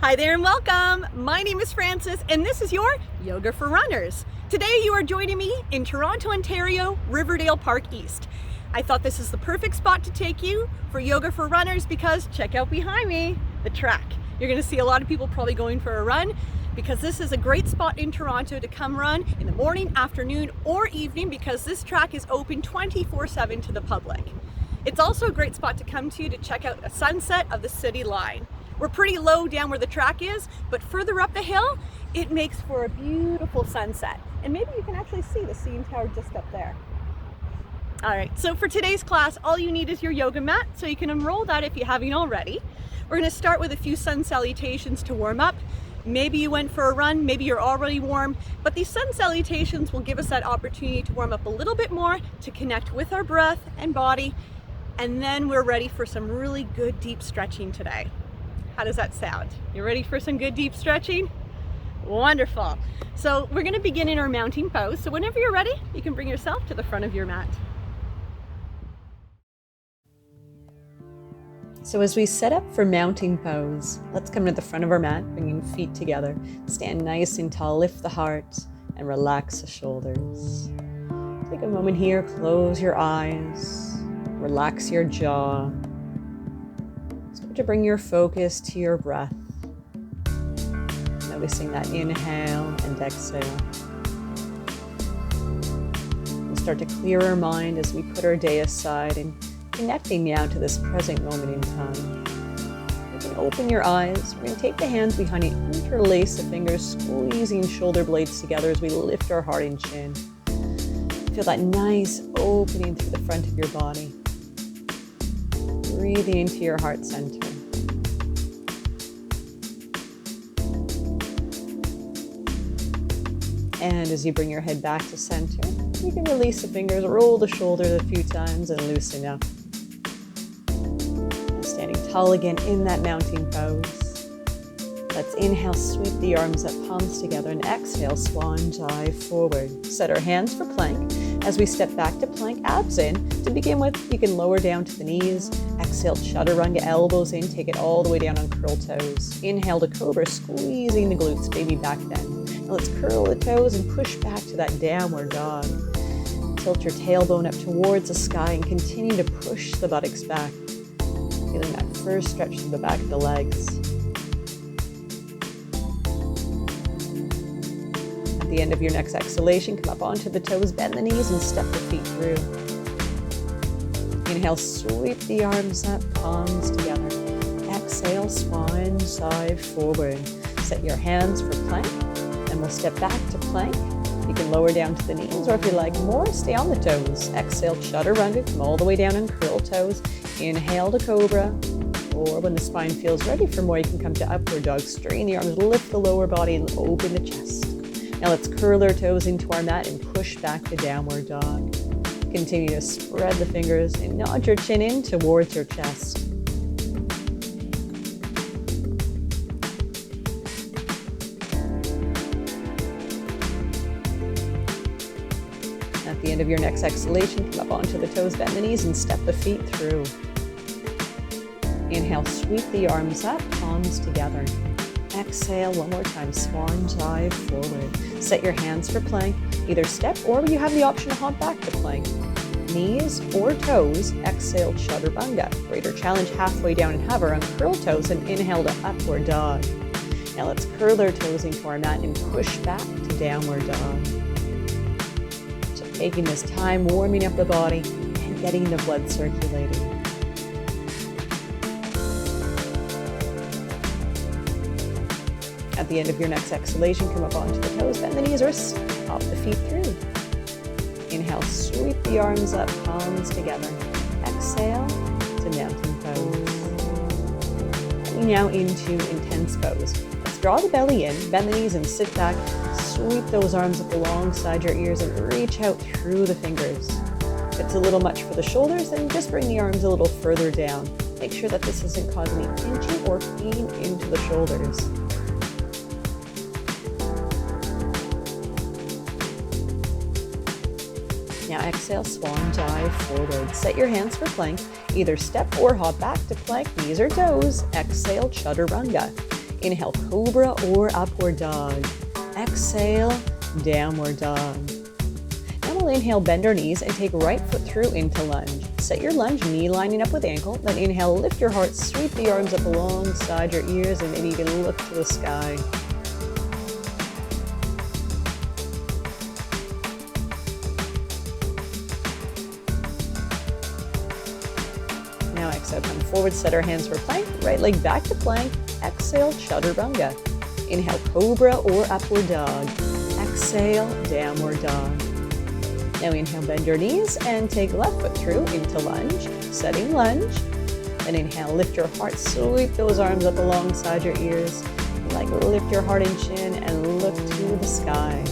Hi there and welcome. My name is Frances and this is your Yoga for Runners. Today you are joining me in Toronto, Ontario, Riverdale Park East. I thought this is the perfect spot to take you for Yoga for Runners because check out behind me, the track. You're going to see a lot of people probably going for a run because this is a great spot in Toronto to come run in the morning, afternoon, or evening because this track is open 24/7 to the public. It's also a great spot to come to check out a sunset of the city line. We're pretty low down where the track is, but further up the hill, it makes for a beautiful sunset. And maybe you can actually see the CN Tower just up there. All right, so for today's class, all you need is your yoga mat, so you can enroll that if you haven't already. We're gonna start with a few sun salutations to warm up. Maybe you went for a run, maybe you're already warm, but these sun salutations will give us that opportunity to warm up a little bit more, to connect with our breath and body, and then we're ready for some really good deep stretching today. How does that sound? You ready for some good deep stretching? Wonderful. So we're gonna begin in our mounting pose. So whenever you're ready, you can bring yourself to the front of your mat. So as we set up for mounting pose, let's come to the front of our mat, bringing feet together. Stand nice and tall, lift the heart, and relax the shoulders. Take a moment here, close your eyes, relax your jaw. Start to bring your focus to your breath. Noticing that inhale and exhale. We'll start to clear our mind as we put our day aside and connecting now to this present moment in time. You can open your eyes. We're going to take the hands behind you, interlace the fingers, squeezing shoulder blades together as we lift our heart and chin. Feel that nice opening through the front of your body. Breathing into your heart center. And as you bring your head back to center, you can release the fingers, roll the shoulders a few times and loosen up. Standing tall again in that mounting pose. Let's inhale, sweep the arms up, palms together, and exhale, swan dive forward. Set our hands for plank. As we step back to plank, abs in. To begin with, you can lower down to the knees. Exhale, chaturanga, elbows in, take it all the way down on curl toes. Inhale to cobra, squeezing the glutes, baby back bend. Now let's curl the toes and push back to that downward dog. Tilt your tailbone up towards the sky and continue to push the buttocks back. Feeling that first stretch through the back of the legs. At the end of your next exhalation, come up onto the toes, bend the knees, and step the feet through. Inhale, sweep the arms up, palms together. Exhale, swan dive forward. Set your hands for plank, and we'll step back to plank. You can lower down to the knees, or if you like more, stay on the toes. Exhale, chaturanga, come all the way down and curl toes. Inhale to cobra, or when the spine feels ready for more, you can come to upward dog. Straighten the arms, lift the lower body, and open the chest. Now let's curl our toes into our mat and push back to downward dog. Continue to spread the fingers and nod your chin in towards your chest. At the end of your next exhalation, come up onto the toes, bend the knees, and step the feet through. Inhale, sweep the arms up, palms together. Exhale, one more time, swan dive forward. Set your hands for plank, either step or you have the option to hop back to plank. Knees or toes, exhale, chaturanga. Greater challenge halfway down and hover on curl toes and inhale to upward dog. Now let's curl our toes into our mat and push back to downward dog. Taking this time, warming up the body and getting the blood circulating. At the end of your next exhalation, come up onto the toes, bend the knees or hop the feet through. Inhale, sweep the arms up, palms together. Exhale to mountain pose. Coming now into intense pose. Let's draw the belly in, bend the knees and sit back. Sweep those arms up alongside your ears and reach out through the fingers. If it's a little much for the shoulders, then just bring the arms a little further down. Make sure that this doesn't cause any pinching or pain into the shoulders. Now exhale, swan dive forward. Set your hands for plank. Either step or hop back to plank, knees or toes. Exhale, chaturanga. Inhale, cobra or upward dog. Exhale, downward dog. Now we'll inhale, bend our knees and take right foot through into lunge. Set your lunge, knee lining up with ankle. Then inhale, lift your heart, sweep the arms up alongside your ears, and maybe you can look to the sky. Now exhale, come forward, set our hands for plank. Right leg back to plank. Exhale, chaturanga. Inhale, cobra or upward dog. Exhale, downward dog. Now inhale, bend your knees and take left foot through into lunge, setting lunge. Then inhale, lift your heart, sweep those arms up alongside your ears. Like lift your heart and chin and look to the sky.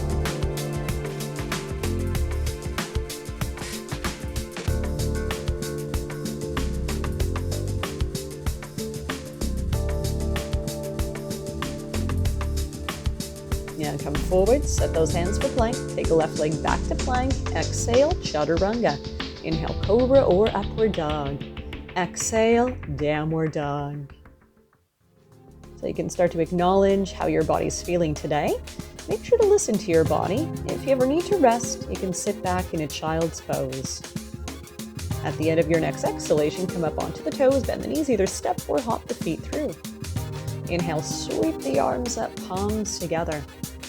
Now come forward, set those hands for plank. Take the left leg back to plank. Exhale, chaturanga. Inhale, cobra or upward dog. Exhale, downward dog. So you can start to acknowledge how your body's feeling today. Make sure to listen to your body. If you ever need to rest, you can sit back in a child's pose. At the end of your next exhalation, come up onto the toes, bend the knees, either step or hop the feet through. Inhale, sweep the arms up, palms together.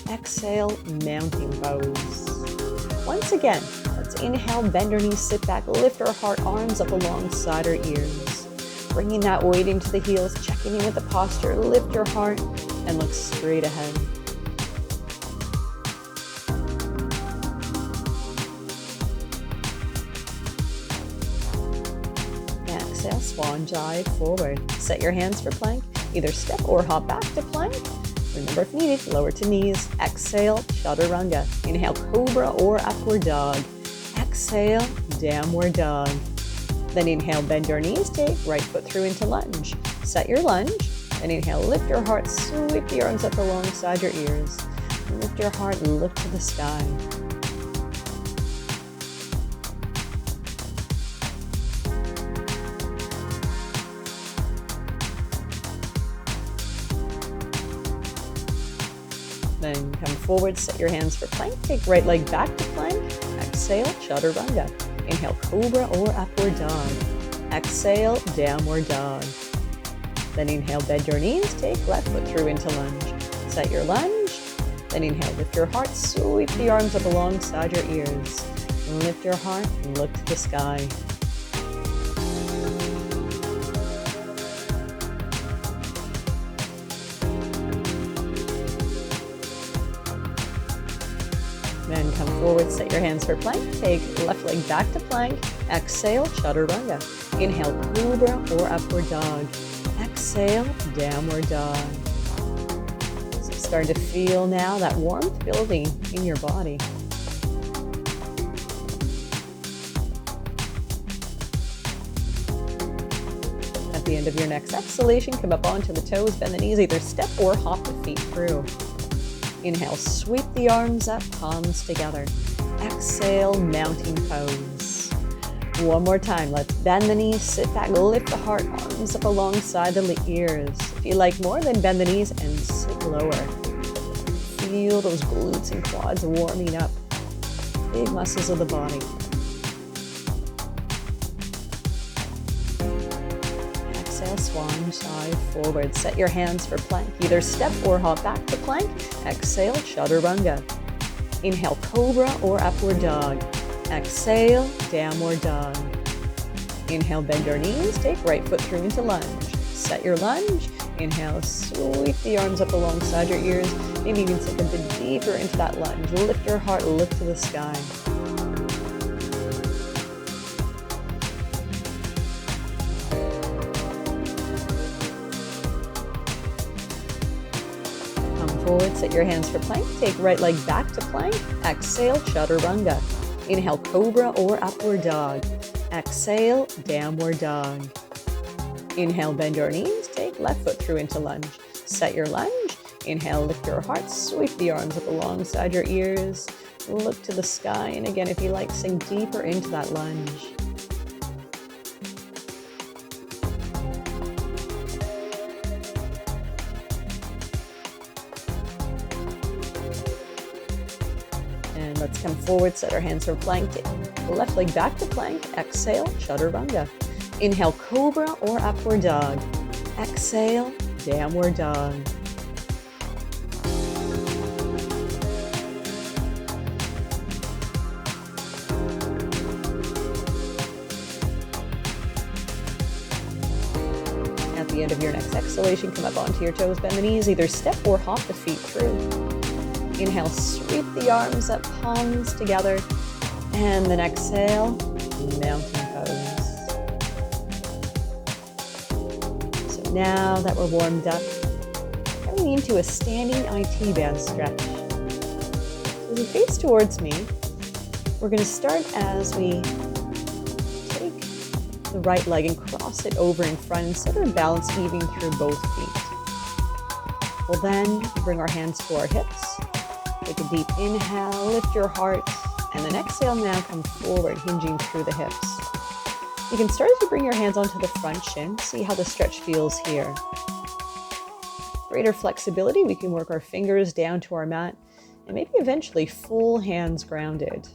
Exhale, mountain pose. Once again, let's inhale, bend our knees, sit back, lift our heart, arms up alongside our ears. Bringing that weight into the heels, checking in with the posture, lift your heart and look straight ahead. Exhale, swan dive forward. Set your hands for plank. Either step or hop back to plank. Remember, if needed, lower to knees. Exhale, chaturanga. Inhale, cobra or upward dog. Exhale, downward dog. Then inhale, bend your knees, take right foot through into lunge. Set your lunge. Then inhale, lift your heart, sweep the arms up alongside your ears. Lift your heart, look to the sky. Then come forward, set your hands for plank. Take right leg back to plank. Exhale, chaturanga. Inhale, cobra or upward dog. Exhale, downward dog. Then inhale, bend your knees. Take left foot through into lunge. Set your lunge. Then inhale, lift your heart, sweep the arms up alongside your ears. Lift your heart and look to the sky. Then come forward, set your hands for plank. Take left leg back to plank. Exhale, chaturanga. Inhale, cobra or upward dog. Exhale, downward dog. So start to feel now that warmth building in your body. At the end of your next exhalation, come up onto the toes, bend the knees, either step or hop the feet through. Inhale, sweep the arms up, palms together. Exhale, mountain pose. One more time, let's bend the knees, sit back, lift the heart, arms up alongside the ears. If you like more, then bend the knees and sit lower. Feel those glutes and quads warming up. Big muscles of the body. Exhale, swan dive forward. Set your hands for plank. Either step or hop back to plank. Exhale, chaturanga. Inhale, cobra or upward dog. Exhale, downward dog. Inhale, bend your knees. Take right foot through into lunge. Set your lunge. Inhale, sweep the arms up alongside your ears. Maybe even sink a bit deeper into that lunge. Lift your heart, look to the sky. Forward, set your hands for plank. Take right leg back to plank. Exhale, chaturanga. Inhale, cobra or upward dog. Exhale, downward dog. Inhale, bend your knees. Take left foot through into lunge. Set your lunge. Inhale, lift your heart. Sweep the arms up alongside your ears. Look to the sky. And again, if you like, sink deeper into that lunge. And let's come forward, set our hands for plank. Take the left leg back to plank. Exhale, chaturanga. Inhale, cobra or upward dog. Exhale, downward dog. At the end of your next exhalation, come up onto your toes, bend the knees, either step or hop the feet through. Inhale, sweep the arms up, palms together, and then exhale, mountain pose. So now that we're warmed up, coming into a standing IT band stretch. So as you face towards me, we're going to start as we take the right leg and cross it over in front and set our balance even through both feet. We'll then bring our hands to our hips. Take a deep inhale, lift your heart, and then exhale now, come forward, hinging through the hips. You can start as you bring your hands onto the front shin, see how the stretch feels here. Greater flexibility, we can work our fingers down to our mat, and maybe eventually full hands grounded.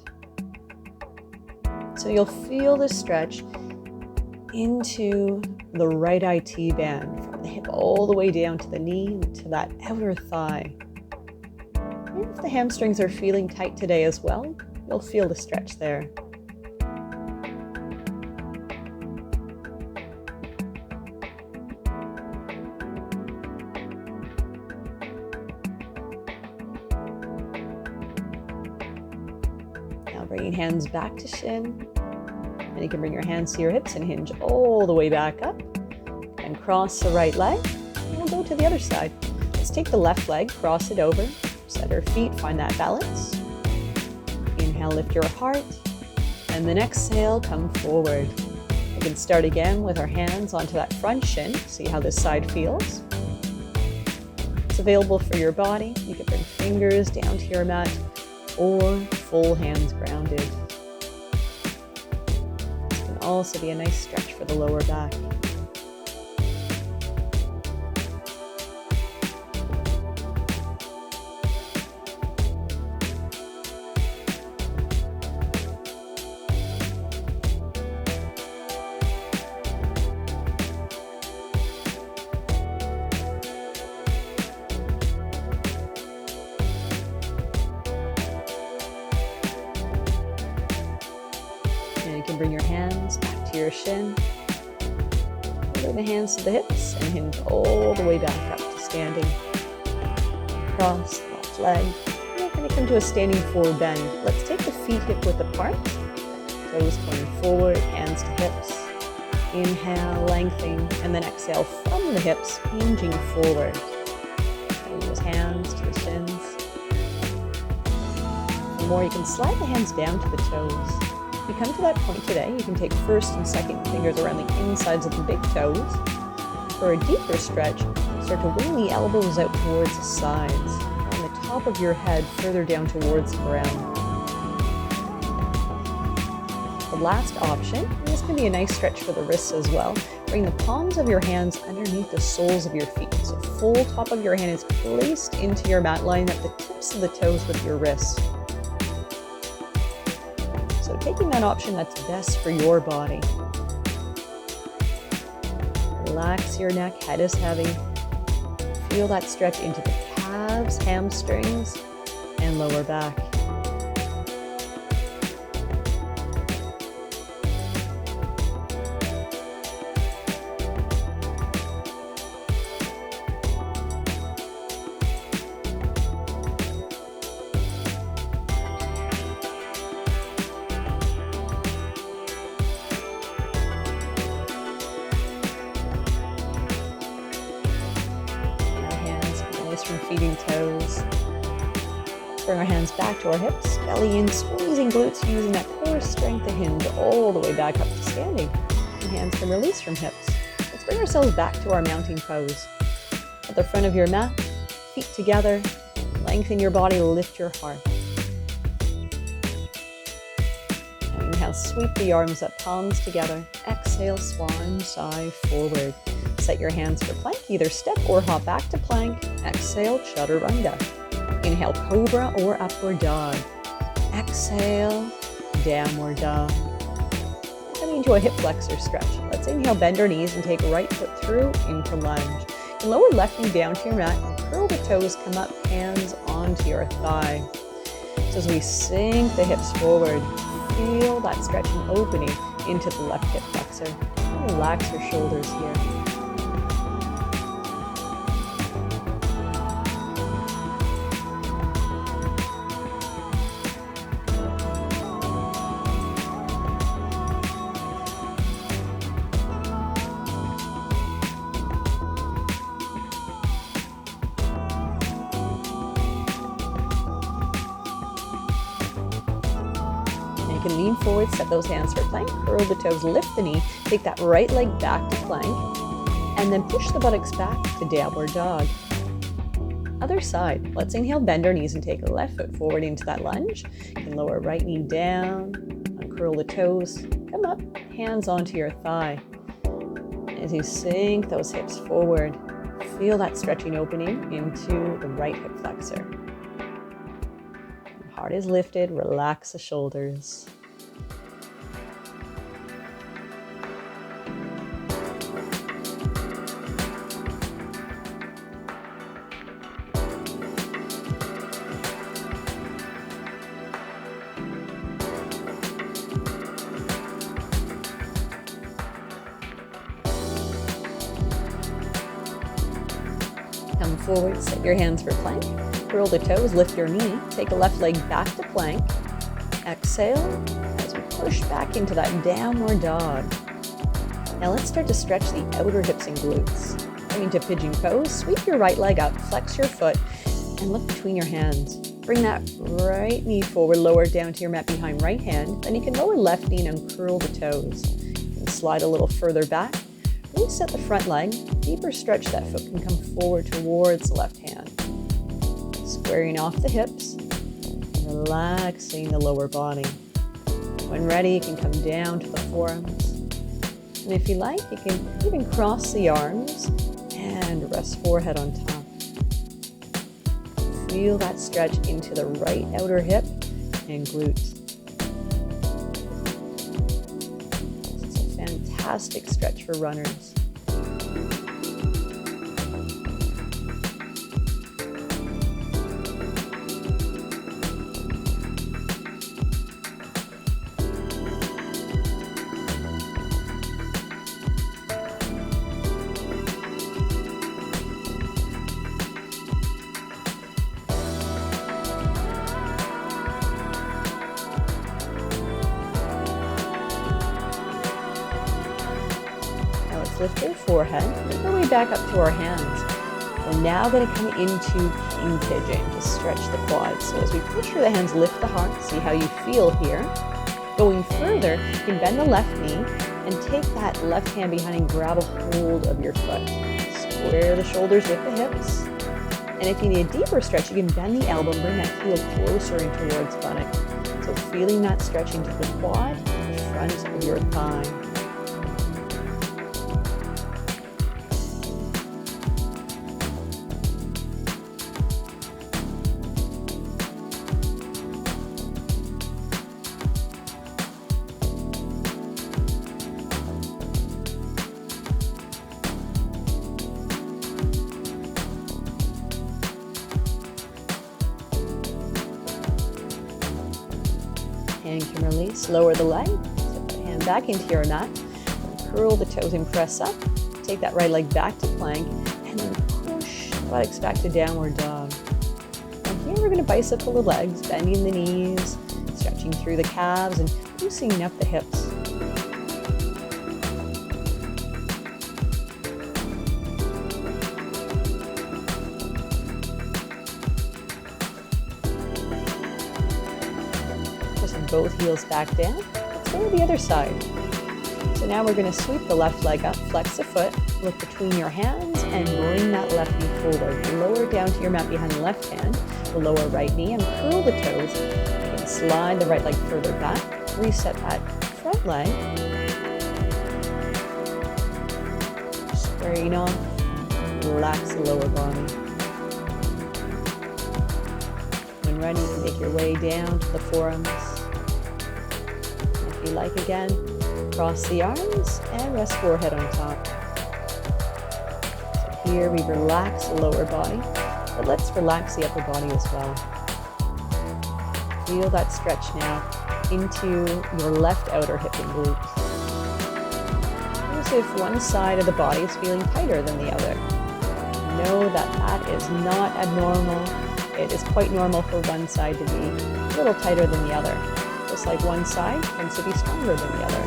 So you'll feel the stretch into the right IT band, from the hip all the way down to the knee, to that outer thigh. Maybe if the hamstrings are feeling tight today as well, you'll feel the stretch there. Now bringing hands back to shin. And you can bring your hands to your hips and hinge all the way back up. And cross the right leg. And we'll go to the other side. Let's take the left leg, cross it over. Set our feet, find that balance. Inhale, lift your heart. And then exhale, come forward. We can start again with our hands onto that front shin. See how this side feels. It's available for your body. You can bring fingers down to your mat or full hands grounded. This can also be a nice stretch for the lower back. You can bring your hands back to your shin. Bring the hands to the hips and hinge all the way back up to standing. Cross the left leg. We're going to come to a standing forward bend. Let's take the feet hip width apart. Toes pointing forward, hands to hips. Inhale, lengthening, and then exhale from the hips, hinging forward. Bring those hands to the shins. For more, you can slide the hands down to the toes. If you come to that point today, you can take first and second fingers around the insides of the big toes. For a deeper stretch, start to wing the elbows out towards the sides, on the top of your head further down towards the ground. The last option, and this can be a nice stretch for the wrists as well, bring the palms of your hands underneath the soles of your feet. So full top of your hand is placed into your mat, lining up the tips of the toes with your wrists. So taking that option that's best for your body. Relax your neck, head is heavy. Feel that stretch into the calves, hamstrings, and lower back. From feeding toes. Bring our hands back to our hips, belly in, squeezing glutes, using that core strength to hinge all the way back up to standing. And hands can release from hips. Let's bring ourselves back to our mounting pose. At the front of your mat, feet together, lengthen your body, lift your heart. And inhale, sweep the arms up, palms together. Exhale, swan, sigh, forward. Set your hands for plank, either step or hop back to plank. Exhale, chaturanga. Inhale, cobra or upward dog. Exhale, downward dog. Coming into a hip flexor stretch. Let's inhale, bend our knees and take right foot through into lunge. And lower left knee down to your mat. Curl the toes, come up, hands onto your thigh. So as we sink the hips forward, feel that stretching opening into the left hip flexor. Relax your shoulders here. You can lean forward, set those hands for plank, curl the toes, lift the knee, take that right leg back to plank, and then push the buttocks back to downward dog. Other side, let's inhale, bend our knees and take a left foot forward into that lunge. You can lower right knee down, uncurl the toes, come up, hands onto your thigh. As you sink those hips forward, feel that stretching opening into the right hip flexor. Heart is lifted, relax the shoulders. Come forward, set your hands for plank. Curl the toes, lift your knee, take a left leg back to plank. Exhale as we push back into that downward dog. Now let's start to stretch the outer hips and glutes. Coming to pigeon pose, sweep your right leg up, flex your foot, and look between your hands. Bring that right knee forward, lower down to your mat behind right hand. Then you can lower left knee and uncurl the toes. You can slide a little further back. Reset the front leg, deeper stretch, that foot can come forward towards the left hand. Squaring off the hips, relaxing the lower body. When ready, you can come down to the forearms. And if you like, you can even cross the arms and rest forehead on top. Feel that stretch into the right outer hip and glutes. It's a fantastic stretch for runners. Lift your forehead, make our way back up to our hands. We're now going to come into king pigeon to stretch the quads. So as we push through the hands, lift the heart, see how you feel here. Going further, you can bend the left knee and take that left hand behind and grab a hold of your foot. Square the shoulders with the hips. And if you need a deeper stretch, you can bend the elbow, bring that heel closer in towards buttock. So feeling that stretch into the quad, the front of your thigh. Hand can release, lower the leg, step the hand back into your mat, curl the toes and press up, take that right leg back to plank, and then push the buttocks back to downward dog. And here we're going to bicycle the legs, bending the knees, stretching through the calves, and loosening up the hips. Both heels back down. Let's go to the other side. So now we're going to sweep the left leg up, flex the foot, look between your hands, and bring that left knee forward. Lower down to your mat behind the left hand, the lower right knee, and curl the toes. You can slide the right leg further back, reset that front leg. Squaring off, relax the lower body. When ready, you can make your way down to the forearms. If you like, again, cross the arms and rest forehead on top. So here we relax the lower body, but let's relax the upper body as well. Feel that stretch now into your left outer hip and glutes. As if one side of the body is feeling tighter than the other. Know that that is not abnormal. It is quite normal for one side to be a little tighter than the other. Just like one side tends to be stronger than the other.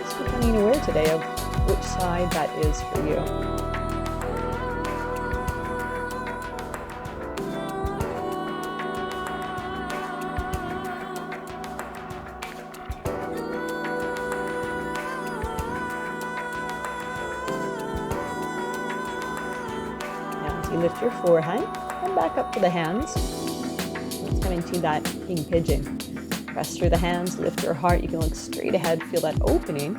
Just becoming aware today of which side that is for you. You lift your forehand, come back up to the hands. Let's come into that king pigeon. Press through the hands, lift your heart. You can look straight ahead, feel that opening.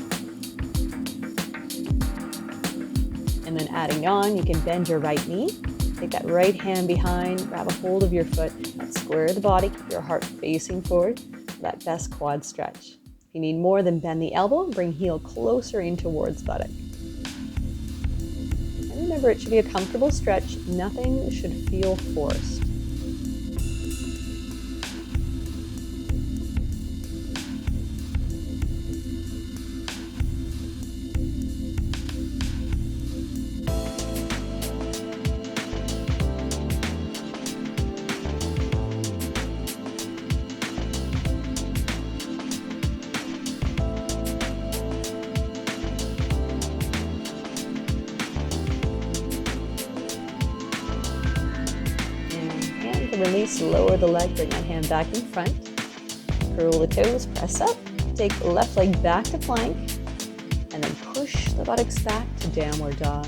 And then adding on, you can bend your right knee. Take that right hand behind, grab a hold of your foot, and square the body, keep your heart facing forward. That best quad stretch. If you need more, then bend the elbow, bring heel closer in towards buttock. Remember, it should be a comfortable stretch. Nothing should feel forced. Release, lower the leg, bring that hand back in front. Curl the toes, press up. Take the left leg back to plank. And then push the buttocks back to downward dog.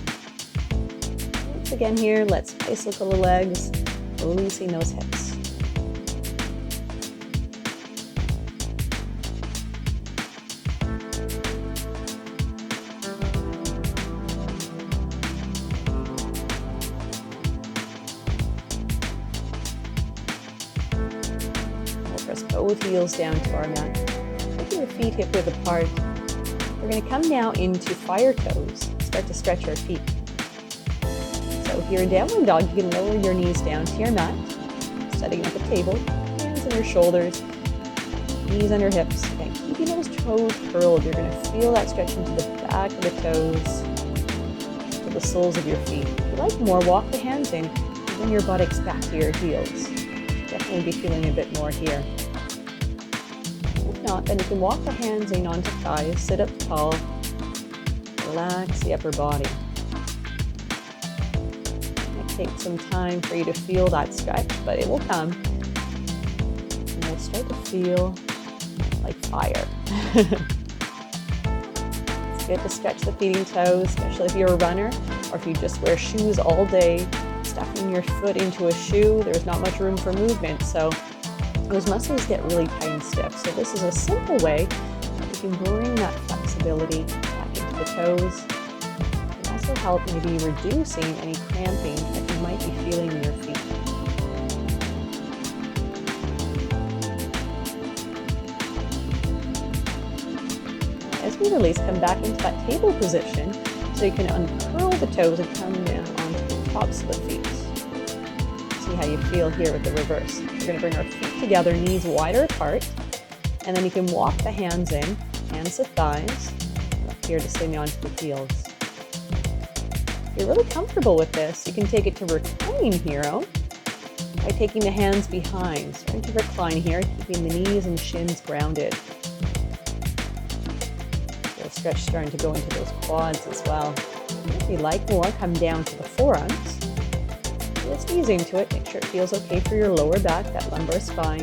Once again here, let's bicycle the legs, releasing those hips. Both heels down to our mat. Taking your feet hip width apart. We're going to come now into fire toes. Start to stretch our feet. So here in downward dog, you can lower your knees down to your mat. Setting up a table. Hands on your shoulders. Knees under hips. Again, keeping those toes curled. You're going to feel that stretch into the back of the toes, to the soles of your feet. If you like more, walk the hands in. Bring your buttocks back to your heels. Definitely be feeling a bit more here. If not, then you can walk the hands in onto thighs, sit up tall, relax the upper body. It might take some time for you to feel that stretch, but it will come. And you'll start to feel like fire. It's good to stretch the feeding toes, especially if you're a runner or if you just wear shoes all day. Stuffing your foot into a shoe, there's not much room for movement, so those muscles get really tight and stiff. So this is a simple way that you can bring that flexibility back into the toes. It can also help maybe reducing any cramping that you might be feeling in your feet. As we release, come back into that table position so you can uncurl the toes and come down onto the tops of the feet. See how you feel here with the reverse. We're going to bring our feet together, knees wider apart, and then you can walk the hands in, hands to thighs, up here to sitting onto the heels. If you're really comfortable with this, you can take it to reclining hero by taking the hands behind, starting to recline here, keeping the knees and shins grounded. Feel stretch starting to go into those quads as well. If you like more, come down to the forearms. Just ease into it, make sure it feels okay for your lower back, that lumbar spine.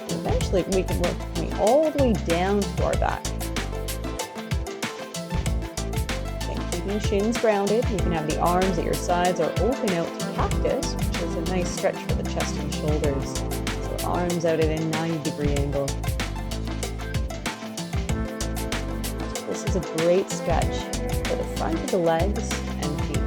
And eventually we can work coming all the way down to our back. And keeping shins grounded, you can have the arms at your sides or open out to cactus, which is a nice stretch for the chest and shoulders. So arms out at a 90-degree angle. This is a great stretch for the front of the legs and feet.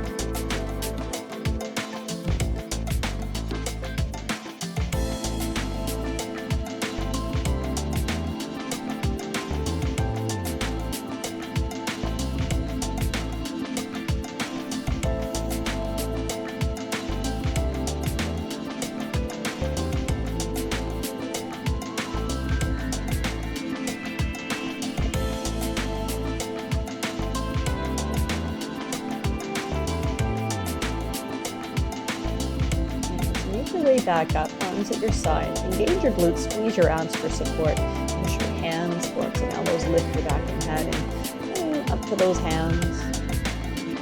way back up, arms at your sides. Engage your glutes, squeeze your abs for support. Push your hands, forks, and elbows, lift your back and head, and up to those hands.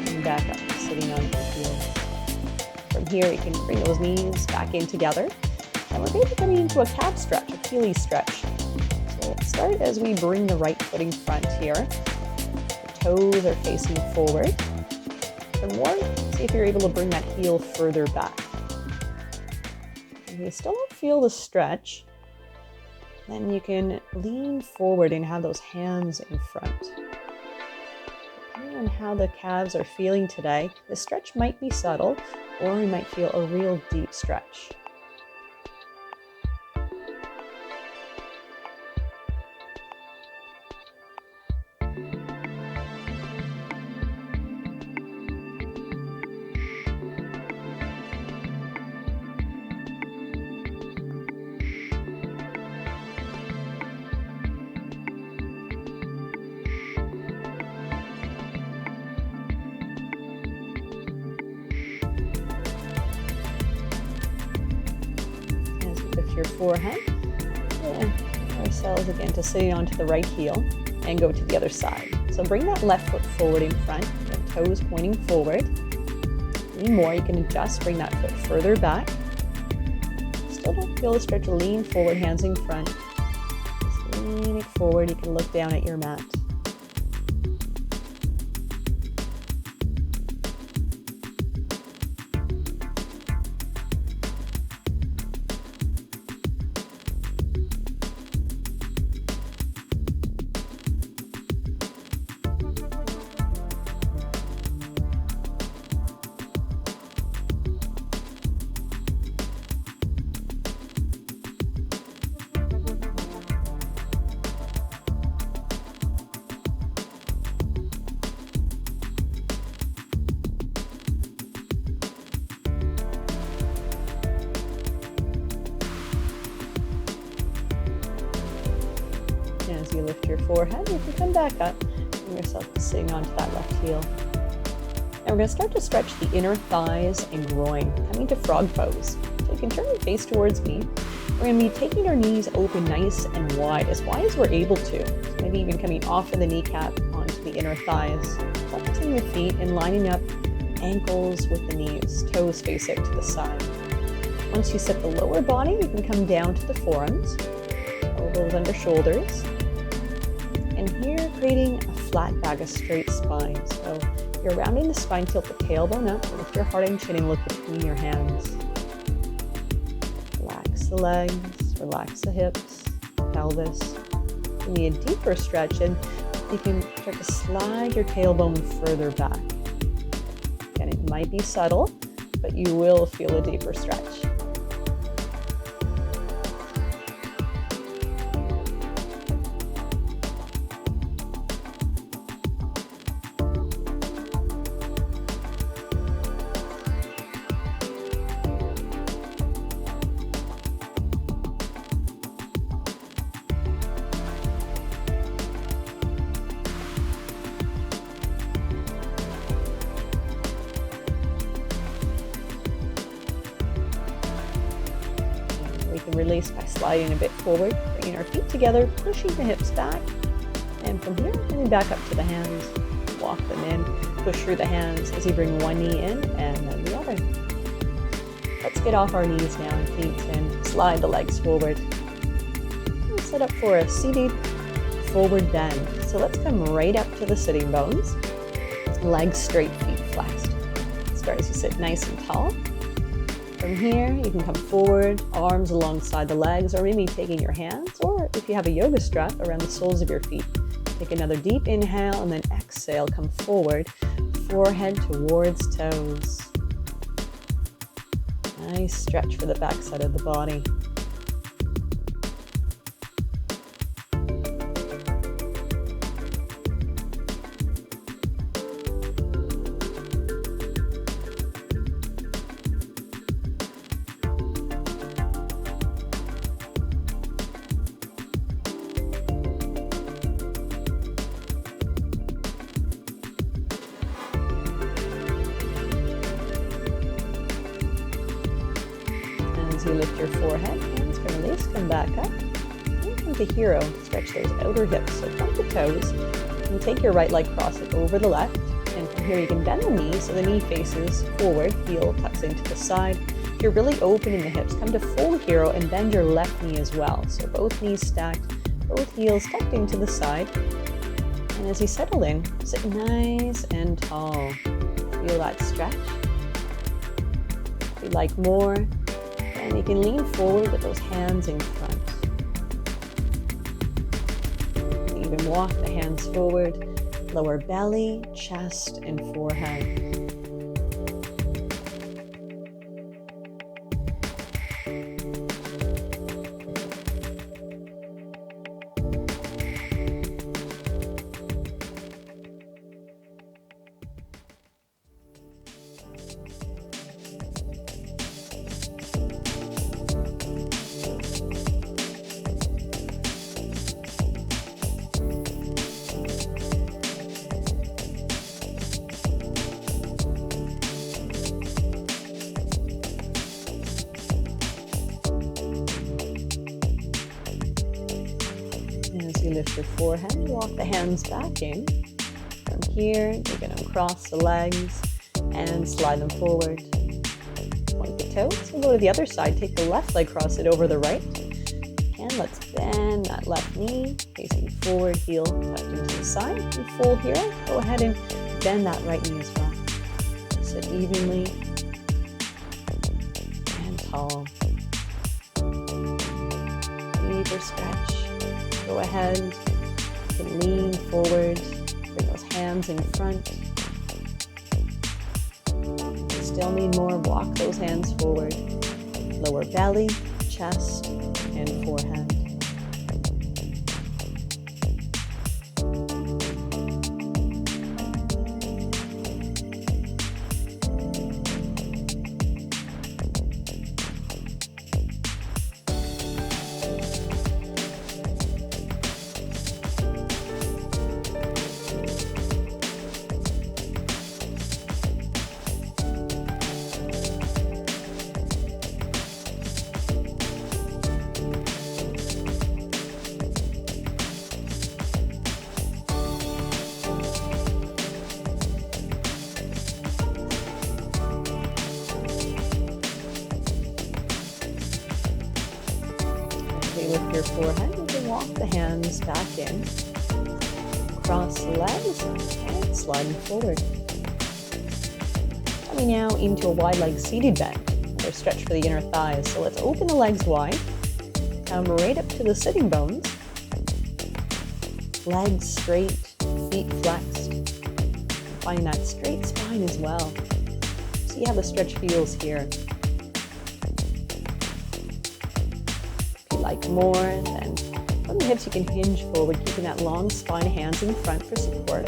And back up, sitting on your heels. From here, you can bring those knees back in together. And we're going to be coming into a calf stretch, a Achilles stretch. So let's start as we bring the right foot in front here. The toes are facing forward. For more, see if you're able to bring that heel further back. If you still don't feel the stretch, then you can lean forward and have those hands in front. Depending on how the calves are feeling today, the stretch might be subtle, or you might feel a real deep stretch. Your forehead, ourselves again to sitting onto the right heel and go to the other side. So bring that left foot forward in front, the toes pointing forward. Need more, you can adjust, bring that foot further back. Still don't feel the stretch, lean forward, hands in front. Just lean it forward, you can look down at your mat. As you lift your forehead, you can come back up, bring yourself to sitting onto that left heel. And we're going to start to stretch the inner thighs and groin, coming to frog pose. So you can turn your face towards me. We're going to be taking our knees open nice and wide as we're able to. So maybe even coming off of the kneecap onto the inner thighs. Flexing your feet and lining up ankles with the knees, toes face out to the side. Once you set the lower body, you can come down to the forearms, elbows under shoulders. And here, creating a flat back, a straight spine. So you're rounding the spine, tilt the tailbone up, lift your heart and chin and look between your hands. Relax the legs, relax the hips, pelvis. You need a deeper stretch, and you can start to slide your tailbone further back. Again, it might be subtle, but you will feel a deeper stretch. We can release by sliding a bit forward, bringing our feet together, pushing the hips back. And from here, coming back up to the hands, walk them in, push through the hands as you bring one knee in and then the other. Let's get off our knees now and feet and slide the legs forward. We'll set up for a seated forward bend. So let's come right up to the sitting bones. Legs straight, feet flexed. Start as you sit nice and tall. From here, you can come forward, arms alongside the legs, or maybe taking your hands, or if you have a yoga strap, around the soles of your feet. Take another deep inhale and then exhale, come forward, forehead towards toes. Nice stretch for the back side of the body. You you lift your forehead, hands can release, come back up. And come to hero. Stretch those outer hips. So point the toes. And take your right leg, cross it over the left. And from here you can bend the knee so the knee faces forward, heel tucks into the side. If you're really opening the hips, come to full hero and bend your left knee as well. So both knees stacked, both heels tucked into the side. And as you settle in, sit nice and tall. Feel that stretch. If you'd like more, and you can lean forward with those hands in front. Even walk the hands forward, lower belly, chest, and forehead. As you lift your forehead, walk the hands back in. From here, you're going to cross the legs and slide them forward. Point the toes. We'll go to the other side. Take the left leg, cross it over the right. And let's bend that left knee, facing forward, heel tucked into the side. And full hero. Go ahead and bend that right knee as well. Sit evenly and tall. Deeper stretch. Go ahead, you can lean forward, bring those hands in front. Still need more, walk those hands forward. Lower belly, chest, and forehead. Lift your forehead, you can walk the hands back in, cross the legs, and slide them forward. Coming now into a wide leg seated bend, or stretch for the inner thighs. So let's open the legs wide, come right up to the sitting bones, legs straight, feet flexed. Find that straight spine as well. See how the stretch feels here. Like more, then from the hips you can hinge forward, keeping that long spine, hands in front for support.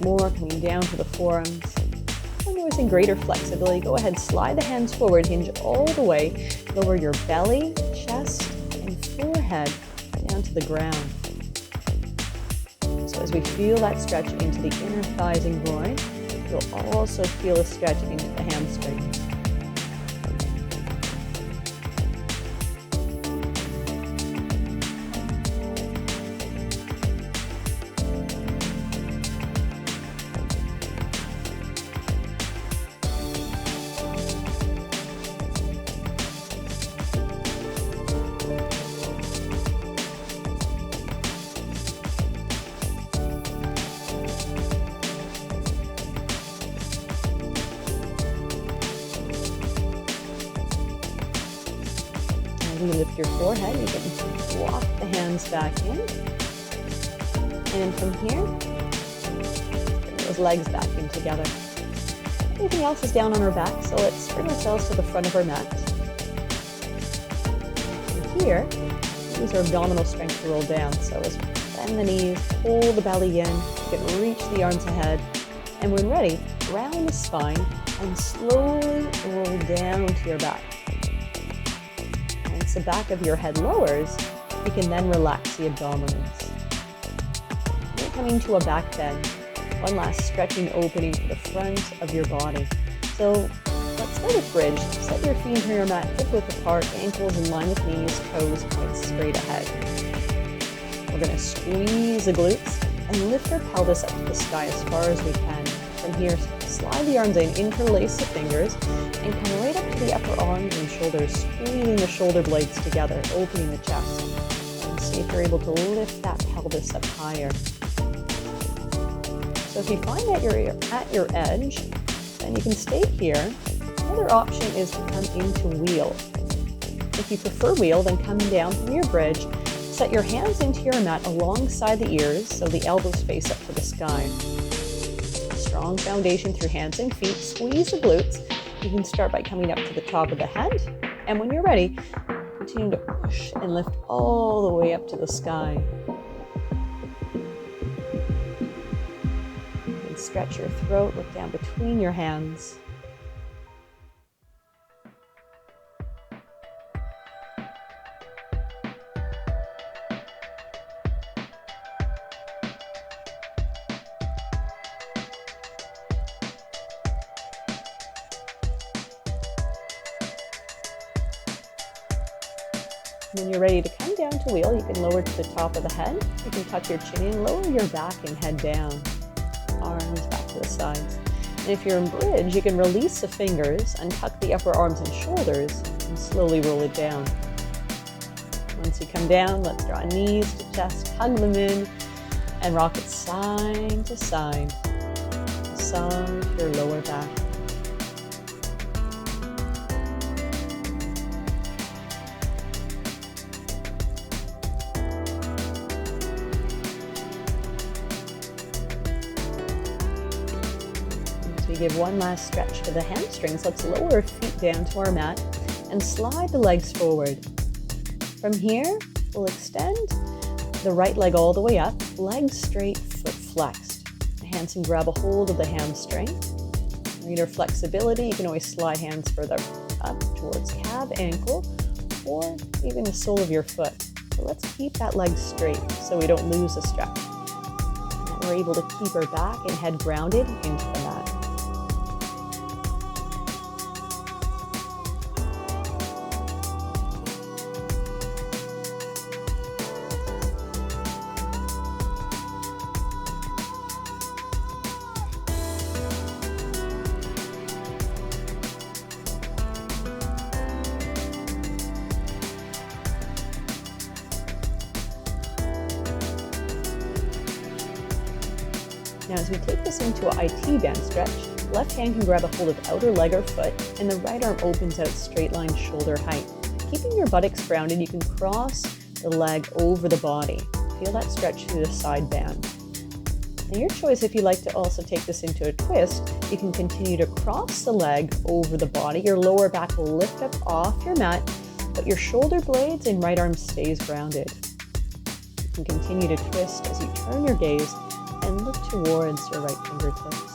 More coming down to the forearms. When noticing greater flexibility, go ahead, slide the hands forward, hinge all the way, lower your belly, chest, and forehead down to the ground. So as we feel that stretch into the inner thighs and groin, you'll also feel a stretch into the hamstrings. You lift your forehead, you can walk the hands back in. And from here, bring those legs back in together. Everything else is down on our back, so let's bring ourselves to the front of our mat. And here, use our abdominal strength to roll down. So let's bend the knees, pull the belly in, you can reach the arms ahead. And when ready, round the spine and slowly roll down to your back. The back of your head lowers, you can then relax the abdominals. We're coming to a back bend. One last stretching opening to the front of your body. So let's For the bridge, set your feet into your mat hip width apart, ankles in line with knees, toes point straight ahead. We're going to squeeze the glutes and lift our pelvis up to the sky as far as we can. From here, slide the arms in, interlace the fingers, and come right up to the upper arms and shoulders, squeezing the shoulder blades together, opening the chest. And see if you're able to lift that pelvis up higher. So if you find that you're at your edge, then you can stay here. Another option is to come into wheel. If you prefer wheel, then come down from your bridge. Set your hands into your mat alongside the ears so the elbows face up to the sky. Strong foundation through hands and feet. Squeeze the glutes. You can start by coming up to the top of the head. And when you're ready, continue to push and lift all the way up to the sky. And stretch your throat. Look down between your hands. When you're ready to come down to wheel, you can lower to the top of the head. You can tuck your chin in, lower your back and head down. Arms back to the sides. And if you're in bridge, you can release the fingers and tuck the upper arms and shoulders and slowly roll it down. Once you come down, let's draw knees to chest, hug them in, and rock it side to side. Massage your lower back. We give one last stretch to the hamstrings. Let's lower our feet down to our mat and slide the legs forward. From here, we'll extend the right leg all the way up, legs straight, foot flexed. The hands can grab a hold of the hamstring. For your flexibility, you can always slide hands further up towards calf, ankle, or even the sole of your foot. So let's keep that leg straight so we don't lose the stretch. And we're able to keep our back and head grounded into the mat. Now as we take this into a IT band stretch, left hand can grab a hold of outer leg or foot, and the right arm opens out straight line shoulder height. Keeping your buttocks grounded, you can cross the leg over the body. Feel that stretch through the side band. And your choice, if you like to also take this into a twist, you can continue to cross the leg over the body. Your lower back will lift up off your mat, but your shoulder blades and right arm stays grounded. You can continue to twist as you turn your gaze and look towards your right fingertips.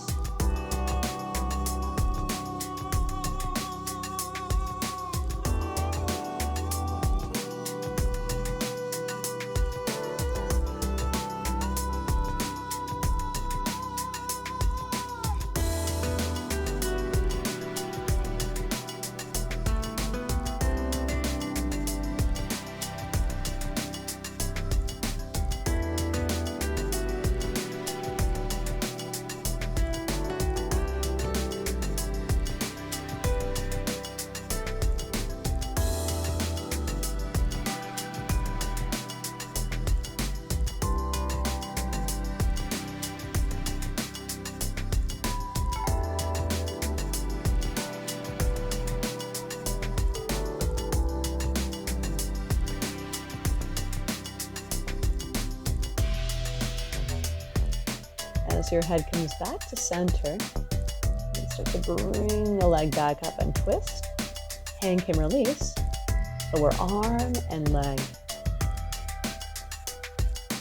As your head comes back to center, you start to bring the leg back up and twist. Hand can release. Lower arm and leg.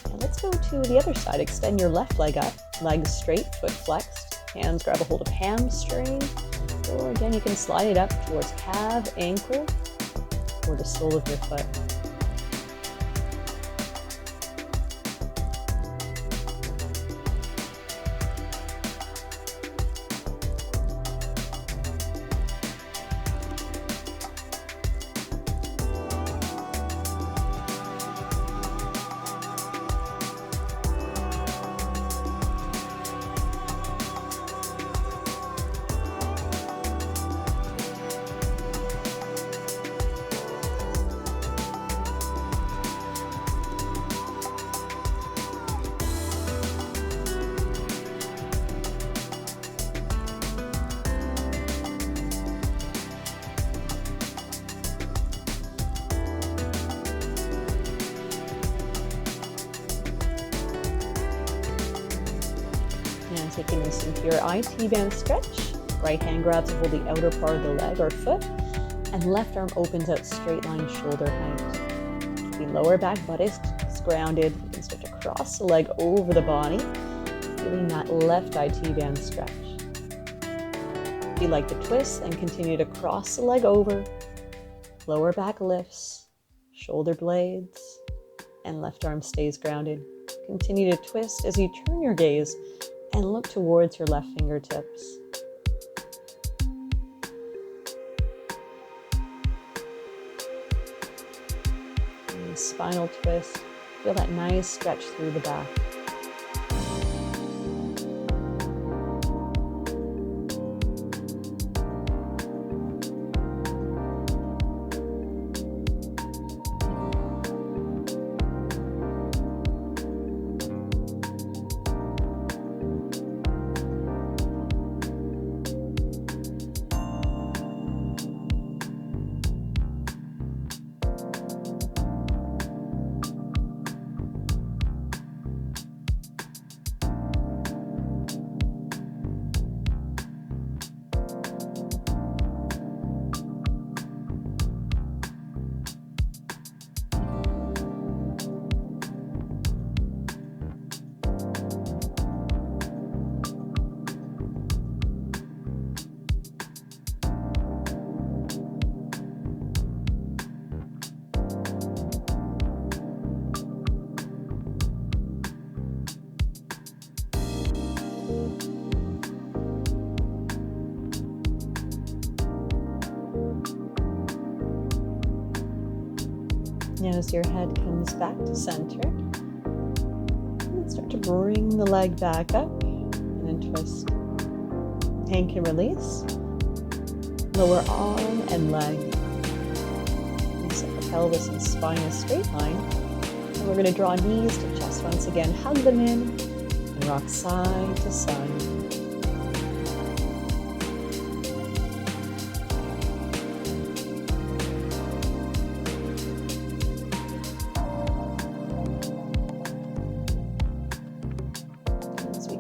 And let's go to the other side. Extend your left leg up, legs straight, foot flexed. Hands grab a hold of hamstring. Or again, you can slide it up towards calf, ankle, or the sole of your foot. Bring this into your IT band stretch. Right hand grabs hold the outer part of the leg or foot, and left arm opens out straight line shoulder height. The lower back butt is grounded. You can start to cross the leg over the body, feeling that left IT band stretch. If you like the twist, then continue to cross the leg over, lower back lifts, shoulder blades, and left arm stays grounded. Continue to twist as you turn your gaze and look towards your left fingertips. And spinal twist. Feel that nice stretch through the back. Now as your head comes back to center, start to bring the leg back up and then twist. Hand can release. Lower arm and leg. And set the pelvis and spine a straight line. And we're going to draw knees to chest once again. Hug them in and rock side to side.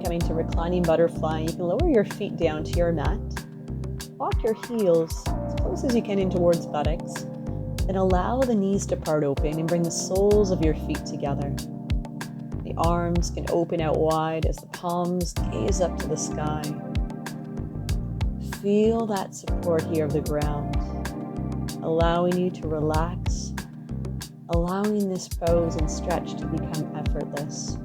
Coming to reclining butterfly, you can lower your feet down to your mat. Walk your heels as close as you can in towards buttocks, and allow the knees to part open and bring the soles of your feet together. The arms can open out wide as the palms gaze up to the sky. Feel that support here of the ground, allowing you to relax, allowing this pose and stretch to become effortless.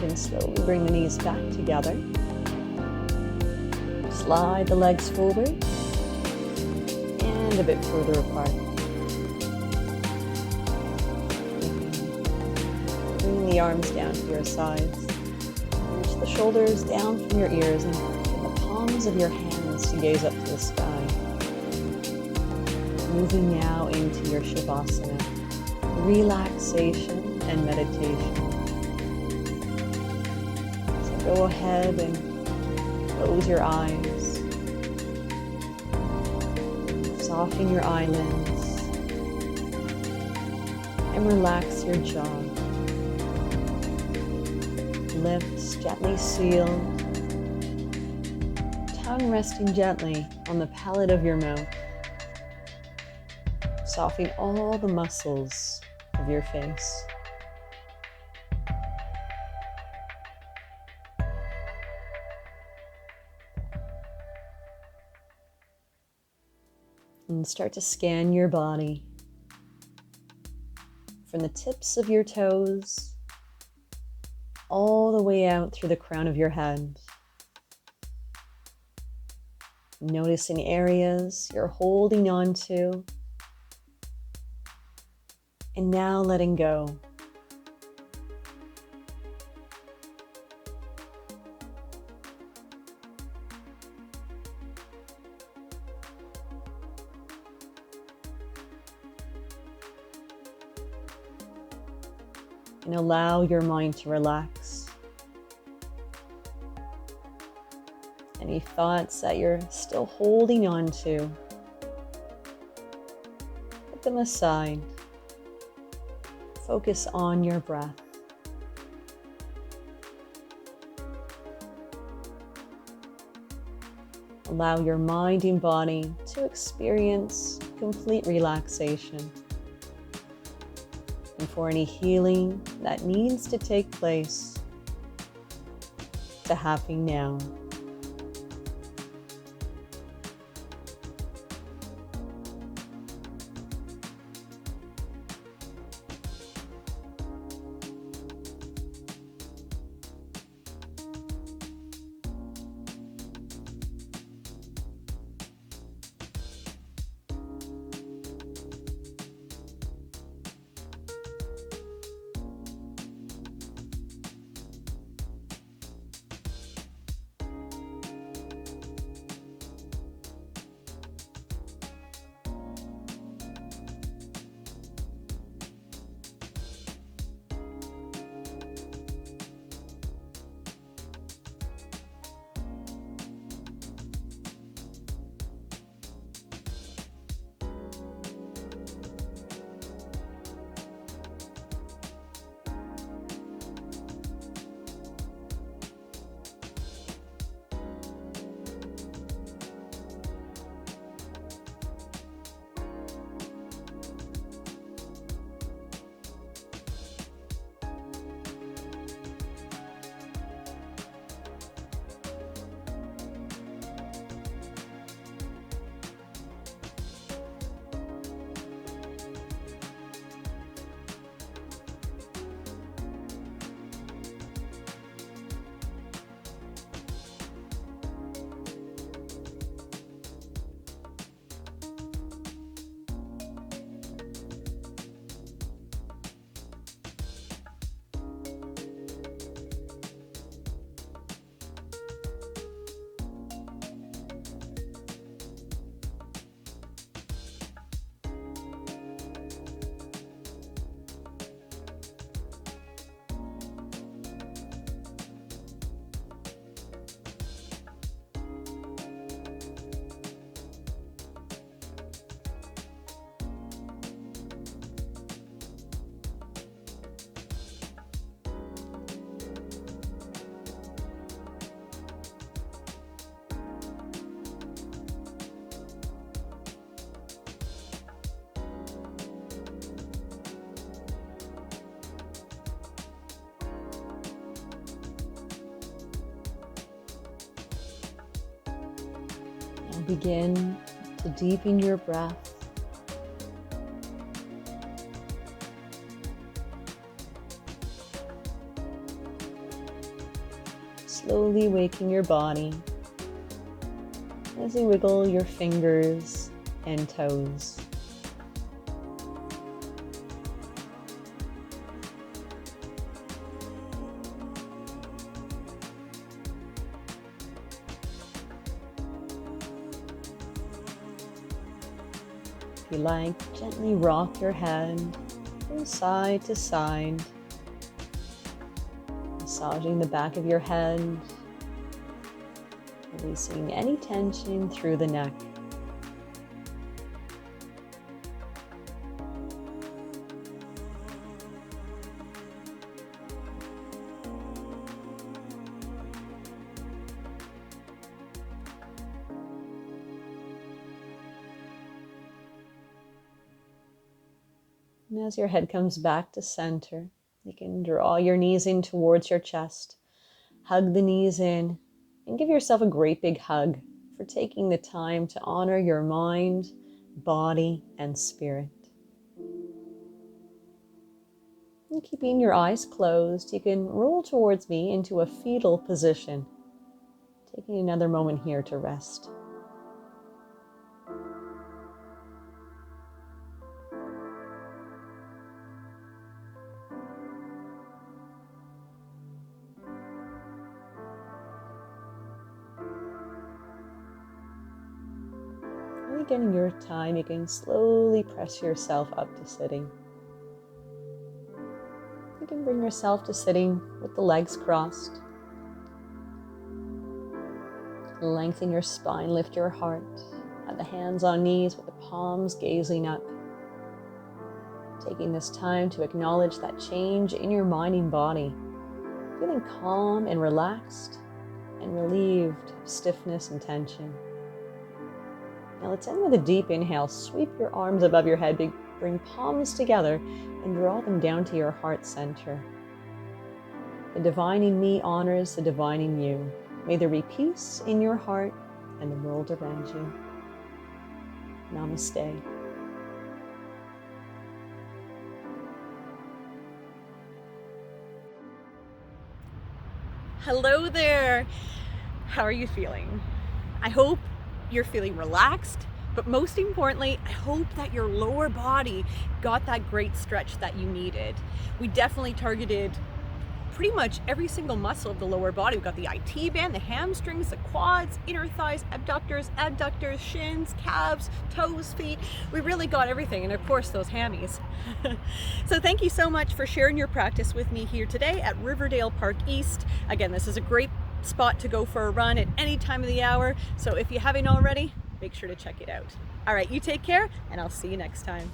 And slowly bring the knees back together. Slide the legs forward and a bit further apart. Bring the arms down to your sides. Reach the shoulders down from your ears and bring the palms of your hands to gaze up to the sky. Moving now into your Shavasana, relaxation and meditation. Go ahead and close your eyes. Soften your eyelids and relax your jaw. Lips gently sealed. Tongue resting gently on the palate of your mouth. Softening all the muscles of your face. And start to scan your body from the tips of your toes all the way out through the crown of your head. Noticing areas you're holding on to, and now letting go. And allow your mind to relax. Any thoughts that you're still holding on to, put them aside. Focus on your breath. Allow your mind and body to experience complete relaxation. And for any healing that needs to take place, to happen now. Begin to deepen your breath. Slowly waking your body as you wiggle your fingers and toes. If you like, gently rock your head from side to side, massaging the back of your head, releasing any tension through the neck. And as your head comes back to center, you can draw your knees in towards your chest, hug the knees in, and give yourself a great big hug for taking the time to honor your mind, body, and spirit. And keeping your eyes closed, you can roll towards me into a fetal position, taking another moment here to rest. Again, in your time, you can slowly press yourself up to sitting. You can bring yourself to sitting with the legs crossed. Lengthen your spine, lift your heart. Have the hands on knees with the palms gazing up. Taking this time to acknowledge that change in your mind and body. Feeling calm and relaxed and relieved of stiffness and tension. Now let's end with a deep inhale. Sweep your arms above your head, bring palms together and draw them down to your heart center. The divine in me honors the divine in you. May there be peace in your heart and the world around you. Namaste. Hello there. How are you feeling? I hope you're feeling relaxed, but most importantly, I hope that your lower body got that great stretch that you needed. We definitely targeted pretty much every single muscle of the lower body. We've got the IT band, the hamstrings, the quads, inner thighs, abductors, adductors, shins, calves, toes, feet. We really got everything, and of course those hammies. So thank you so much for sharing your practice with me here today at Riverdale Park East. Again, this is a great spot to go for a run at any time of the hour. So if you haven't already, make sure to check it out. All right, you take care, and I'll see you next time.